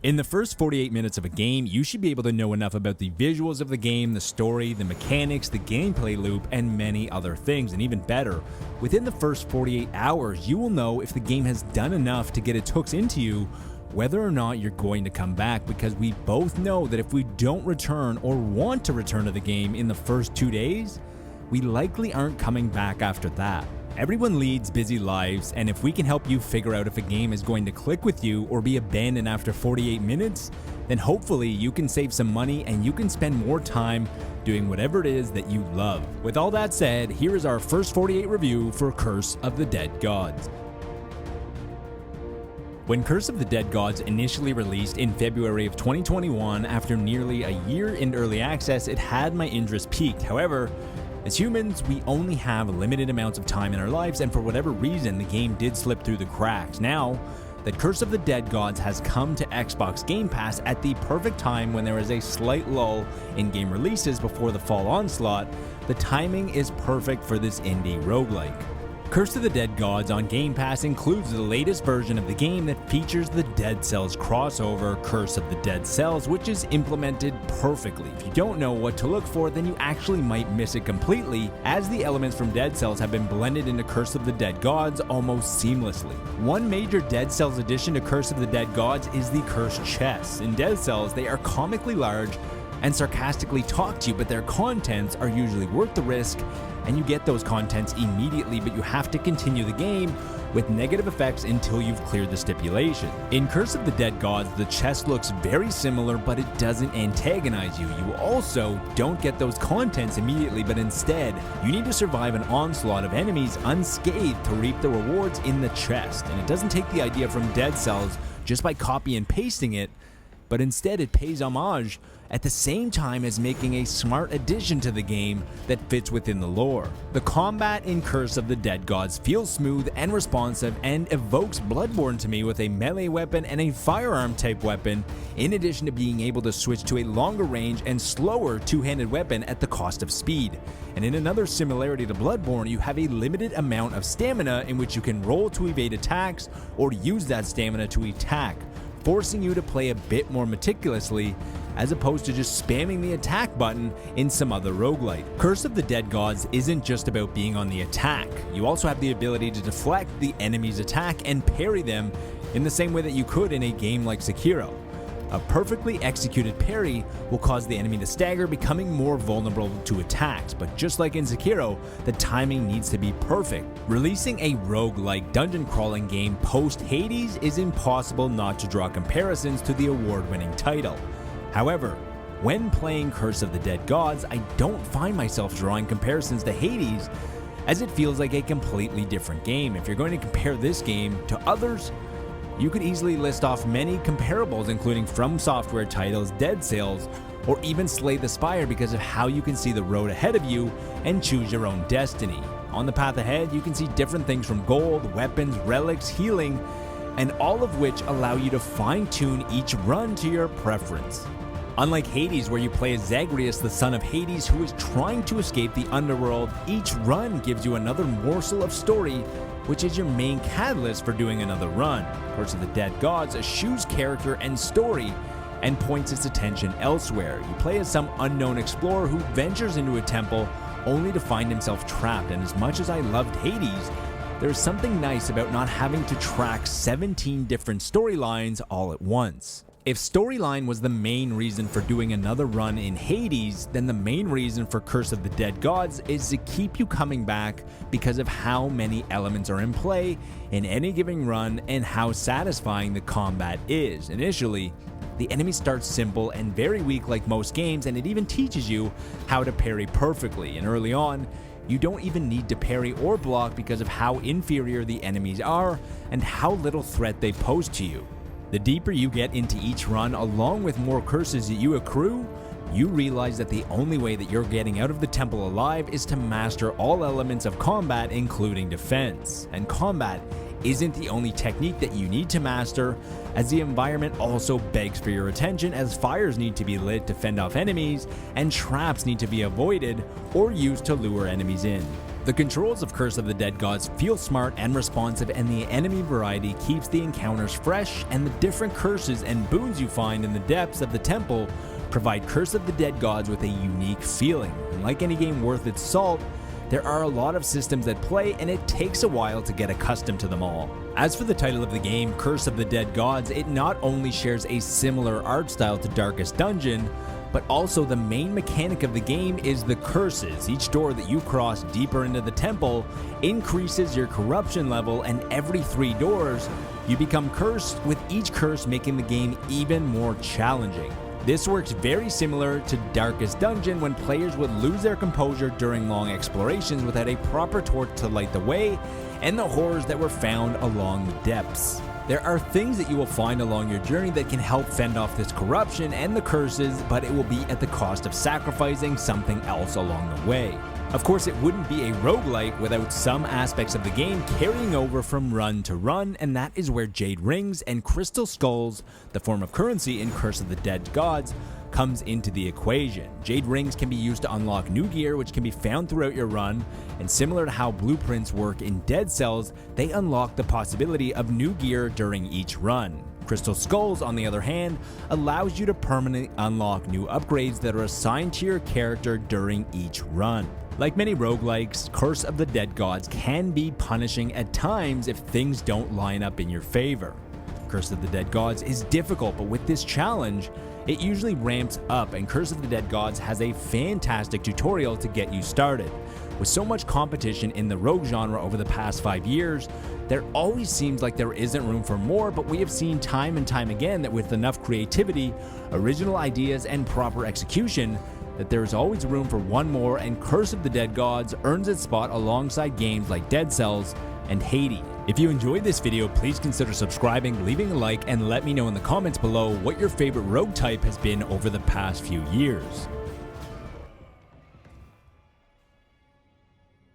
In the first 48 minutes of a game, you should be able to know enough about the visuals of the game, the story, the mechanics, the gameplay loop, and many other things. And even better, within the first 48 hours, you will know if the game has done enough to get its hooks into you, whether or not you're going to come back, because we both know that if we don't return or want to return to the game in the first 2 days, we likely aren't coming back after that. Everyone leads busy lives, and if we can help you figure out if a game is going to click with you or be abandoned after 48 minutes, then hopefully you can save some money and you can spend more time doing whatever it is that you love. With all that said, here is our first 48 review for Curse of the Dead Gods. When Curse of the Dead Gods initially released in February of 2021, after nearly a year in early access, it had my interest peaked. However, as humans, we only have limited amounts of time in our lives, and for whatever reason, the game did slip through the cracks. Now that Curse of the Dead Gods has come to Xbox Game Pass at the perfect time when there is a slight lull in game releases before the fall onslaught, the timing is perfect for this indie roguelike. Curse of the Dead Gods on Game Pass includes the latest version of the game that features the Dead Cells crossover, Curse of the Dead Cells, which is implemented perfectly. If you don't know what to look for, then you actually might miss it completely, as the elements from Dead Cells have been blended into Curse of the Dead Gods almost seamlessly. One major Dead Cells addition to Curse of the Dead Gods is the cursed chests. In Dead Cells, they are comically large and sarcastically talk to you, but their contents are usually worth the risk, and you get those contents immediately, but you have to continue the game with negative effects until you've cleared the stipulation. In Curse of the Dead Gods, the chest looks very similar, but it doesn't antagonize you. You also don't get those contents immediately, but instead, you need to survive an onslaught of enemies unscathed to reap the rewards in the chest. And it doesn't take the idea from Dead Cells just by copy and pasting it, but instead it pays homage at the same time as making a smart addition to the game that fits within the lore. The combat in Curse of the Dead Gods feels smooth and responsive and evokes Bloodborne to me, with a melee weapon and a firearm type weapon, in addition to being able to switch to a longer range and slower two-handed weapon at the cost of speed. And in another similarity to Bloodborne, you have a limited amount of stamina in which you can roll to evade attacks or use that stamina to attack, forcing you to play a bit more meticulously as opposed to just spamming the attack button in some other roguelite. Curse of the Dead Gods isn't just about being on the attack. You also have the ability to deflect the enemy's attack and parry them in the same way that you could in a game like Sekiro. A perfectly executed parry will cause the enemy to stagger, becoming more vulnerable to attacks, but just like in Sekiro, the timing needs to be perfect. Releasing a roguelike dungeon crawling game post Hades is impossible not to draw comparisons to the award-winning title. However, when playing Curse of the Dead Gods, I don't find myself drawing comparisons to Hades, as it feels like a completely different game. If you're going to compare this game to others, you could easily list off many comparables, including From Software titles, Dead Cells, or even Slay the Spire, because of how you can see the road ahead of you and choose your own destiny. On the path ahead, you can see different things from gold, weapons, relics, healing, and all of which allow you to fine-tune each run to your preference. Unlike Hades, where you play as Zagreus, the son of Hades, who is trying to escape the underworld, each run gives you another morsel of story, which is your main catalyst for doing another run. Curse of the Dead Gods eschews character and story and points its attention elsewhere. You play as some unknown explorer who ventures into a temple only to find himself trapped, and as much as I loved Hades, there's something nice about not having to track 17 different storylines all at once. If storyline was the main reason for doing another run in Hades, then the main reason for Curse of the Dead Gods is to keep you coming back because of how many elements are in play in any given run and how satisfying the combat is. Initially, the enemy starts simple and very weak like most games, and it even teaches you how to parry perfectly. And early on, you don't even need to parry or block because of how inferior the enemies are and how little threat they pose to you. The deeper you get into each run, along with more curses that you accrue, you realize that the only way that you're getting out of the temple alive is to master all elements of combat, including defense. And combat isn't the only technique that you need to master, as the environment also begs for your attention, as fires need to be lit to fend off enemies, and traps need to be avoided or used to lure enemies in. The controls of Curse of the Dead Gods feel smart and responsive, and the enemy variety keeps the encounters fresh, and the different curses and boons you find in the depths of the temple provide Curse of the Dead Gods with a unique feeling. And like any game worth its salt, there are a lot of systems at play, and it takes a while to get accustomed to them all. As for the title of the game, Curse of the Dead Gods, it not only shares a similar art style to Darkest Dungeon, but also the main mechanic of the game is the curses. Each door that you cross deeper into the temple increases your corruption level, and every 3 doors, you become cursed, with each curse making the game even more challenging. This works very similar to Darkest Dungeon, when players would lose their composure during long explorations without a proper torch to light the way, and the horrors that were found along the depths. There are things that you will find along your journey that can help fend off this corruption and the curses, but it will be at the cost of sacrificing something else along the way. Of course, it wouldn't be a roguelite without some aspects of the game carrying over from run to run, and that is where Jade Rings and Crystal Skulls, the form of currency in Curse of the Dead Gods, comes into the equation. Jade Rings can be used to unlock new gear, which can be found throughout your run, and similar to how blueprints work in Dead Cells, they unlock the possibility of new gear during each run. Crystal Skulls, on the other hand, allows you to permanently unlock new upgrades that are assigned to your character during each run. Like many roguelikes, Curse of the Dead Gods can be punishing at times if things don't line up in your favor. Curse of the Dead Gods is difficult, but with this challenge, it usually ramps up, and Curse of the Dead Gods has a fantastic tutorial to get you started. With so much competition in the rogue genre over the past 5 years, there always seems like there isn't room for more, but we have seen time and time again that with enough creativity, original ideas, and proper execution, that there is always room for one more, and Curse of the Dead Gods earns its spot alongside games like Dead Cells and Hades. If you enjoyed this video, please consider subscribing, leaving a like, and let me know in the comments below what your favorite rogue type has been over the past few years.